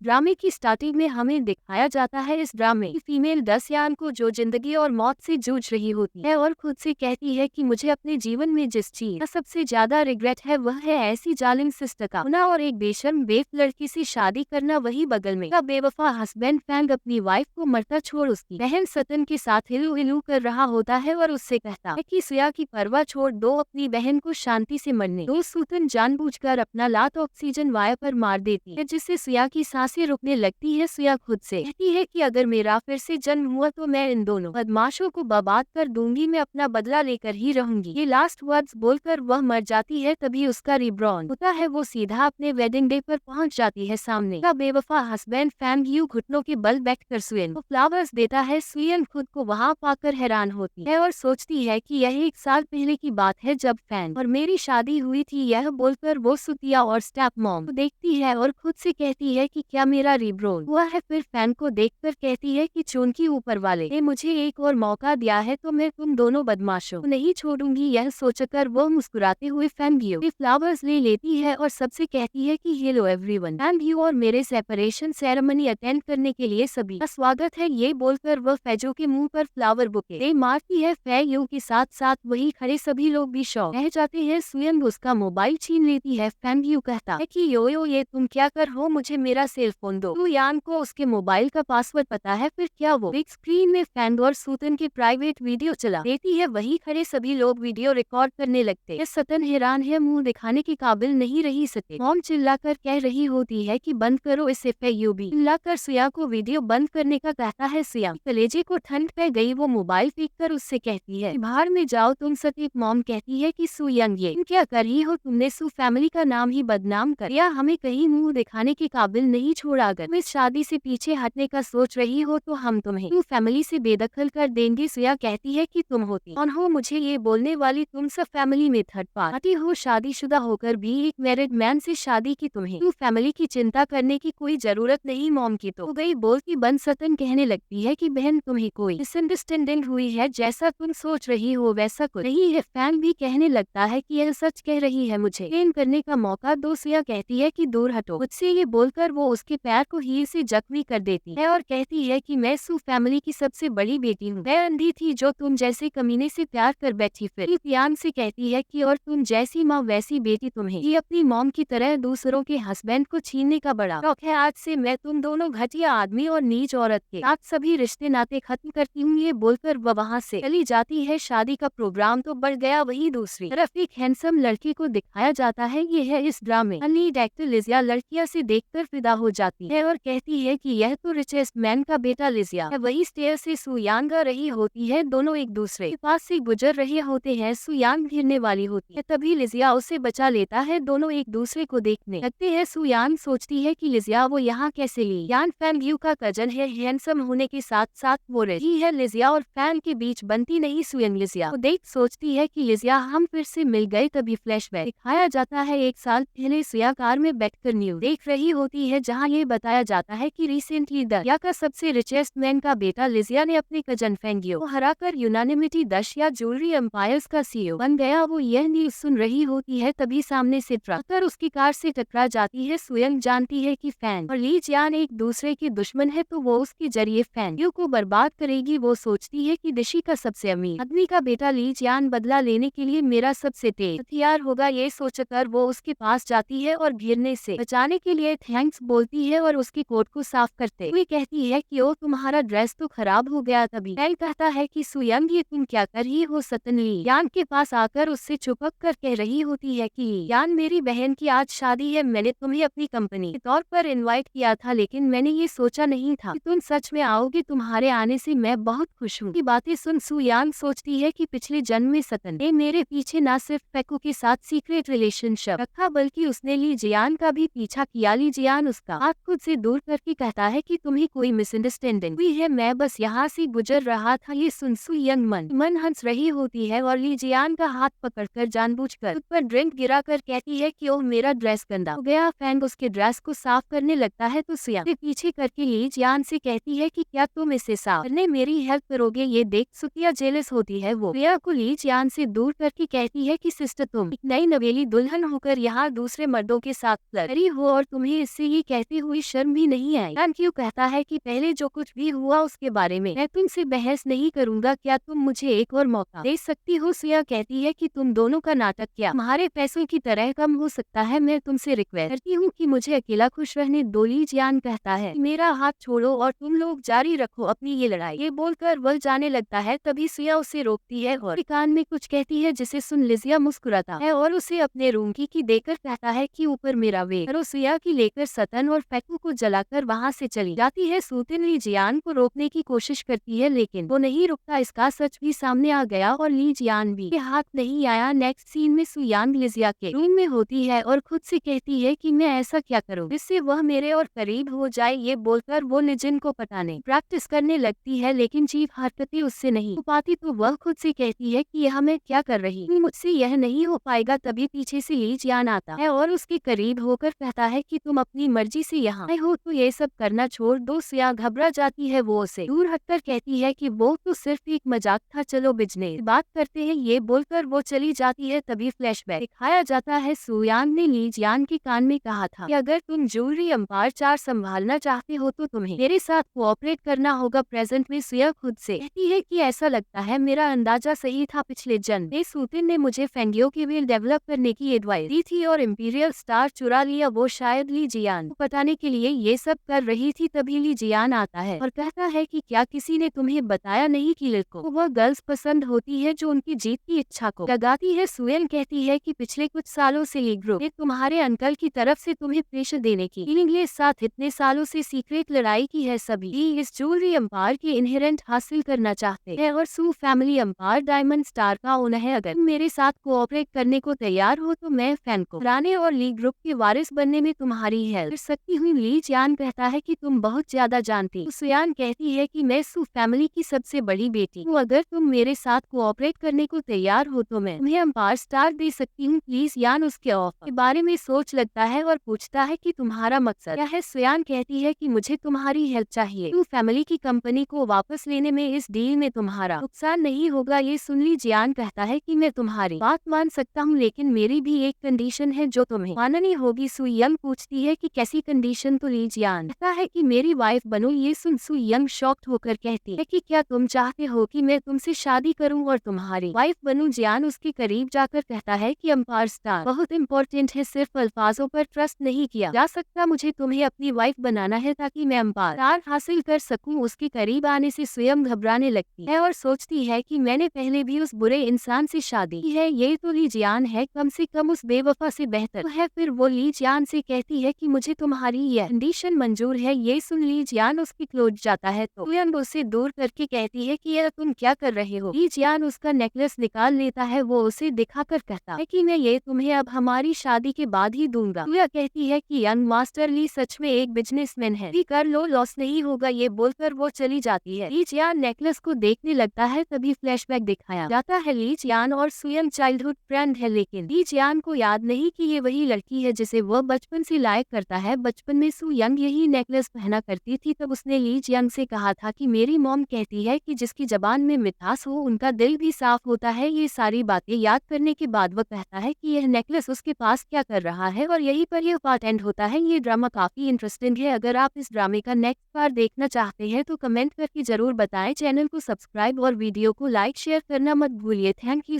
ड्रामे की स्टार्टिंग में हमें दिखाया जाता है इस ड्रामे की फीमेल दसयान को जो जिंदगी और मौत से जूझ रही होती है और खुद से कहती है कि मुझे अपने जीवन में जिस चीज का सबसे ज्यादा रिग्रेट है वह है ऐसी जालिम सिस्टर का होना और एक बेशर्म बेफ लड़की से शादी करना। वही बगल में का बेवफा हस्बैंड फैंग अपनी वाइफ को मरता छोड़ उसकी बहन सतन के साथ हिलू हिलू कर रहा होता है और उससे कहता है कि सुया की परवाह छोड़ दो, अपनी बहन को शांति से मरने दो। सूतन जानबूझकर अपना लात ऑक्सीजन वायर पर मार देती है जिससे सुया की सांसें रुकने लगती है। सुया खुद से कहती है कि अगर मेरा फिर से जन्म हुआ तो मैं इन दोनों बदमाशों को बर्बाद कर दूंगी, मैं अपना बदला लेकर ही रहूंगी। ये लास्ट वर्ड्स बोलकर वह मर जाती है। तभी उसका रिब्रॉन होता है, वो सीधा अपने वेडिंग डे पर पहुंच जाती है। सामने का बेवफा हस्बैंड फैंग यू घुटनों के बल बैठकर सुयन को फ्लावर्स देता है। सुयन खुद को वहां पाकर हैरान होती है और सोचती है कि यह 1 साल पहले की बात है जब फैंग और मेरी शादी हुई थी। यह बोलकर वो सुतिया और स्टेप मॉम को देखती है और खुद से कहती है कि क्या मेरा रिब्रोन हुआ है। फिर फैंग को देखकर कहती है कि चूंकि ऊपर वाले ने मुझे एक और मौका दिया है तो मैं तुम दोनों बदमाशों को नहीं छोड़ूंगी। यह सोचकर वो मुस्कुराते हुए फैंग यू के फ्लावर्स ले लेती है और सबसे कहती है कि हेलो एवरीवन, फैंग यू और मेरे सेपरेशन सेरेमनी अटेंड करने के लिए सभी का स्वागत है। ये बोलकर वह फैजो के मुंह पर फ्लावर बुके मारती है। फैंग यू के साथ साथ वही खड़े सभी लोग भी शॉक रह जाते हैं। सुयन उसका मोबाइल छीन लेती है। फैंग यू कहता है कि यो ये तुम क्या कर हो, मुझे मेरा सेल फोन दो। तो यान को उसके मोबाइल का पासवर्ड पता है। फिर क्या वो बिग स्क्रीन में फैंग और सूतन की प्राइवेट वीडियो चला देती है। वही खड़े सभी लोग वीडियो रिकॉर्ड करने लगते हैं। सतन हैरान है, मुंह दिखाने के काबिल नहीं रही सके। मॉम चिल्लाकर कह रही होती है कि बंद करो इसे। फैंग भी चिल्लाकर सुया को वीडियो बंद करने का कहता है। सुया कलेजे को ठंड पे गई, वो मोबाइल फेंक कर उससे कहती है बाहर में जाओ तुम सतीप। मॉम कहती है कि सुयंग ये क्या कर रही हो, तुमने सू फैमिली का नाम ही बदनाम कर दिया, हमें कहीं मुंह दिखाने के काबिल नहीं छोड़ा। अगर तुम इस शादी से पीछे हटने का सोच रही हो तो हम तुम्हें सू फैमिली से बेदखल कर देंगे। सुया कहती है कि तुम होती कौन हो मुझे ये बोलने वाली, तुम सब फैमिली में थर्ड पार्टी हो, शादीशुदा होकर भी एक मैरिड मैन से शादी की, तुम्हें सू फैमिली की चिंता करने की कोई जरूरत नहीं। मॉम की तो गई बोल की बंद। सतन कहने लगती है कि बहन तुम्हें कोई मिसअंडरस्टैंडिंग हुई है, जैसा तुम सोच रही हो वैसा कुछ नहीं है। फैंग भी कहने लगता है कि यह सच कह रही है, मुझे प्रेम करने का मौका दो। सुया कहती है कि दूर हटो मुझसे। ये बोलकर वो उसके पैर को हील से जख्मी कर देती है और कहती है कि मैं सू फैमिली की सबसे बड़ी बेटी हूँ, मैं अंधी थी जो तुम जैसे कमीने से प्यार कर बैठी। फिर यान से कहती है कि और तुम जैसी माँ वैसी बेटी तुम्हें ही अपनी मॉम की तरह दूसरों के हस्बैंड को छीनने का बड़ा शौक है। आज से मैं तुम दोनों घटिया आदमी और नीच औरत के साथ सभी रिश्ते नाते खत्म करती हूँ। ये बोलकर वह वहाँ से चली जाती है। शादी का प्रोग्राम तो बढ़ गया, वही दूसरी तरफ एक हैंडसम लड़के को दिखाया जाता है। ये है इस ड्रामे लीड एक्टर लिजिया। लड़कियां से देखकर फिदा हो जाती है और कहती है कि यह तो रिचेस्ट मैन का बेटा लिजिया है। वही स्टेयर से सुयांग आ रही होती है, दोनों एक दूसरे के पास से गुजर रहे होते हैं। सुयांग गिरने वाली होती है, तभी लिजिया उसे बचा लेता है। दोनों एक दूसरे को देखने लगते हैं। सुयांग सोचती है कि लिजिया वो यहाँ कैसे ली। यान फैंग यू का कजन है, हैंडसम होने के साथ साथ वो रही है। लिजिया और फैंग के बीच बनती नहीं। सुयंग लिजिया को देख सोचती है कि लिजिया हम फिर से मिल गए। तभी फ्लैशबैक दिखाया जाता है 1 साल पहले सुया कार में बैठकर न्यूज देख रही होती है, जहां ये बताया जाता है कि रिसेंटली दरिया का सबसे रिचेस्ट मैन का बेटा लिजिया ने अपने कजन फेंगियो को हराकर यूनानिमिटी 10 या ज्वेलरी एम्पायर्स का सीईओ बन गया। वो यह न्यूज सुन रही होती है, तभी सामने से ट्रक कर उसकी कार से टकरा जाती है। सुयंग जानती है कि फैंग और ली जियान एक दूसरे के दुश्मन है, तो वो उसके जरिए फेंगियो को बर्बाद करेगी। वो सोचती है कि दिशी का सबसे अमीर आदमी का बेटा ली जियान बदला लेने के लिए मेरा सबसे तेज हथियार होगा। ये सोचकर वो उसके पास जाती है और गिरने से बचाने के लिए थैंक्स बोलती है और उसके कोट को साफ करते हुए कहती है कि ओ तुम्हारा ड्रेस तो खराब हो गया। तभी फैंग कहता है कि सुयंग ये तुम क्या कर रही हो। सतन ली यान के पास आकर उससे चुपक कर कह रही होती है कि यान मेरी बहन की आज शादी है, मैंने तुम्हें अपनी कंपनी के तौर पर इनवाइट किया था, लेकिन मैंने ये सोचा नहीं था कि तुम सच में आओगे, तुम्हारे आने से मैं बहुत खुश हूँ। बातें सुन सुयांग सोचती है कि पिछले जन्म में सतन ने मेरे पीछे न सिर्फ पेको के साथ सीक्रेट रिलेशनशिप रखा बल्कि उसने ली जियान का भी पीछा किया। ली जियान उसका हाथ खुद से दूर करके कहता है कि तुम्हें कोई मिसअंडरस्टैंडिंग हुई है, मैं बस यहाँ से गुजर रहा था। ये सुन सुयंग मन हंस रही होती है और ली जियान का हाथ पकड़कर जानबूझकर खुद पर ड्रिंक गिरा कर कहती है कि ओह मेरा ड्रेस गंदा हो गया। फैंग उसके ड्रेस को साफ करने लगता है तो सुयंग पीछे करके ली जियान से कहती है कि क्या तुम इसे साफ करने मेरी हेल्प करोगे। ये देख सुकिया जेलस होती है, वो प्रिया को ली जियान से दूर करके कहती है कि सिस्टर तुम एक नई नवेली दुल्हन होकर यहाँ दूसरे मर्दों के साथ फ्लर्ट करी हो और तुम्हें इससे ये कहते करते हुए शर्म भी नहीं आई। यान क्यों कहता है कि पहले जो कुछ भी हुआ उसके बारे में मैं तुमसे बहस नहीं करूंगा, क्या तुम मुझे एक और मौका दे सकती हो। सुया कहती है कि तुम दोनों का नाटक क्या तुम्हारे पैसों की तरह कम हो सकता है, मैं तुमसे रिक्वेस्ट करती हूँ कि मुझे अकेला खुश रहने दो। ली जियान कहता है मेरा हाथ छोड़ो और तुम लोग जारी रखो अपनी ये लड़ाई। ये बोलकर वह जाने लगता है, तभी सुया उसे रोकती है और कान में कुछ कहती है, जिसे सुन लिजिया मुस्कुराता है और उसे अपने रूम की देकर कहता है कि ऊपर मेरा वेट करो। सुया की लेकर सतन और फैकू को जलाकर वहाँ से चली जाती है। सूतिन ली जियान को रोकने की कोशिश करती है लेकिन वो नहीं रुकता। इसका सच भी सामने आ गया और ली जियान भी के हाथ नहीं आया। नेक्स्ट सीन में सुयांग लिजिया के रूम में होती है और खुद से कहती है कि मैं ऐसा क्या करूं जिससे वह मेरे और करीब हो जाए। ये बोलकर वो लिजिन को पटाने प्रैक्टिस करने लगती है लेकिन चीफ हरकतें उससे नहीं हो पाती, तो वह खुद से कहती है कि यह मैं क्या कर रही हूँ, मुझसे यह नहीं हो पाएगा। तभी पीछे से ली जियान आता है और उसके करीब होकर कहता है कि तुम अपनी मर्जी से यहाँ आए हो तो ये सब करना छोड़ दो। सुया घबरा जाती है, वो उसे दूर हटकर कहती है कि वो तो सिर्फ एक मजाक था, चलो बिजनेस बात करते हैं। ये बोलकर वो चली जाती है। तभी फ्लैशबैक दिखाया जाता है। सुयांग ने ली जियान के कान में कहा था कि अगर तुम ज्वेलरी एम्पायर 4 संभालना चाहते हो तो तुम्हें मेरे साथ कोऑपरेट करना होगा। प्रेजेंट में सुया खुद से कहती है कि ऐसा लगता है मेरा अंदाजा सही था, पिछले जन्म में सूतिन ने मुझे फेंगियो के व्हील डेवलप करने की एडवाइस दी थी और इंपीरियल स्टार चुरा लिया। वो शायद ली जियान को बताने के लिए ये सब कर रही थी। तभी ली जियान आता है और कहता है कि क्या किसी ने तुम्हें बताया नहीं कि लड़कों को वह गर्ल्स पसंद होती है जो उनकी जीत की इच्छा को जगाती है। सुएन कहती है कि पिछले कुछ सालों से ये ग्रुप ने तुम्हारे अंकल की तरफ से तुम्हें प्रेशर देने की लिए साथ इतने सालों से सीक्रेट लड़ाई की है। सभी इस ज्वेलरी एम्पायर के इनहेरेंट हासिल करना चाहते हैं और सू फैमिली एम्पायर डायमंड स्टार का ओनर है। अगर मेरे साथ कोऑपरेट करने को तैयार हो तो मैं फैन को हराने और ली ग्रुप के वारिस बनने में तुम्हारी हेल्प कर सकती हूँ। ली जियान कहता है कि तुम बहुत ज्यादा जानती हो। सुयान कहती है कि मैं सू फैमिली की सबसे बड़ी बेटी हूँ, अगर तुम मेरे साथ कोऑपरेट करने को तैयार हो तो मैं तुम्हें एम्पायर स्टार दे सकती हूँ प्लीज। यान उसके ऑफर के बारे में सोच लगता है और पूछता है कि तुम्हारा मकसद क्या है। सुयान कहती है कि मुझे तुम्हारी हेल्प चाहिए, तू फैमिली की कंपनी को वापस लेने में, इस डील में तुम्हारा नुकसान नहीं होगा। ये सुन ली जियान कहता है कि मैं तुम्हारी बात मान सकता हूँ लेकिन मेरी भी एक कंडीशन है जो तुम्हें माननी होगी। सुयंग पूछती है कि कैसी कंडीशन। तो ली जियान कहता है कि मेरी वाइफ बनो। ये सुन सुयंग शॉक्ड होकर कहती है कि क्या तुम चाहते हो कि मैं तुमसे शादी करूं और तुम्हारी वाइफ बनूं। जियान उसके करीब जाकर कहता है कि एम्पायर स्टार बहुत इम्पोर्टेंट है, सिर्फ अल्फाजों पर ट्रस्ट नहीं किया जा सकता। मुझे तुम्हें अपनी वाइफ बनाना है ताकि मैं एम्पायर स्टार हासिल कर सकूं। उसके करीब आने से स्वयं घबराने लगती है और सोचती है कि मैंने पहले भी उस बुरे इंसान से शादी की है, ये तो ली जियान है, कम से कम उस बेवफा से बेहतर तो है। फिर वो ली जियान से कहती है कि मुझे तुम्हारी यह कंडीशन मंजूर है। ये सुन ली जियान उसकी क्लोज जाता है तो स्वयं उसे दूर करके कहती है कि यह तुम क्या कर रहे हो। ली जियान उसका नेकलेस निकाल लेता है, वो उसे दिखाकर कहता है कि मैं ये तुम्हें अब हमारी शादी के बाद ही दूंगा। सुया कहती है कि यंग मास्टर ली सच में एक बिजनेसमैन है, भी कर लो, लॉस नहीं होगा। ये बोलकर वो चली जाती है। ली जियान नेकलेस को देखने लगता है। तभी फ्लैशबैक दिखाया जाता है। ली जियान और सुयंग चाइल्डहुड फ्रेंड है लेकिन ली जियान को याद नहीं कि ये वही लड़की है जिसे वह बचपन से लाइक करता है। बचपन में सुयंग यही नेकलेस पहना करती थी। तब उसने ली जियान से कहा था कि मेरी मॉम कहती है कि जिसकी जबान में मिठास हो उनका दिल भी साफ होता है। ये सारी बातें याद करने के बाद वह कहता है कि यह नेकलेस उसके पास क्या कर रहा है और यहीं पर यह पार्ट एंड होता है। ये ड्रामा काफी इंटरेस्टिंग है। अगर आप इस ड्रामे का नेक्स्ट पार्ट देखना चाहते हैं तो कमेंट करके जरूर बताएं। चैनल को सब्सक्राइब और वीडियो को लाइक शेयर करना मत भूलिए। Thank you.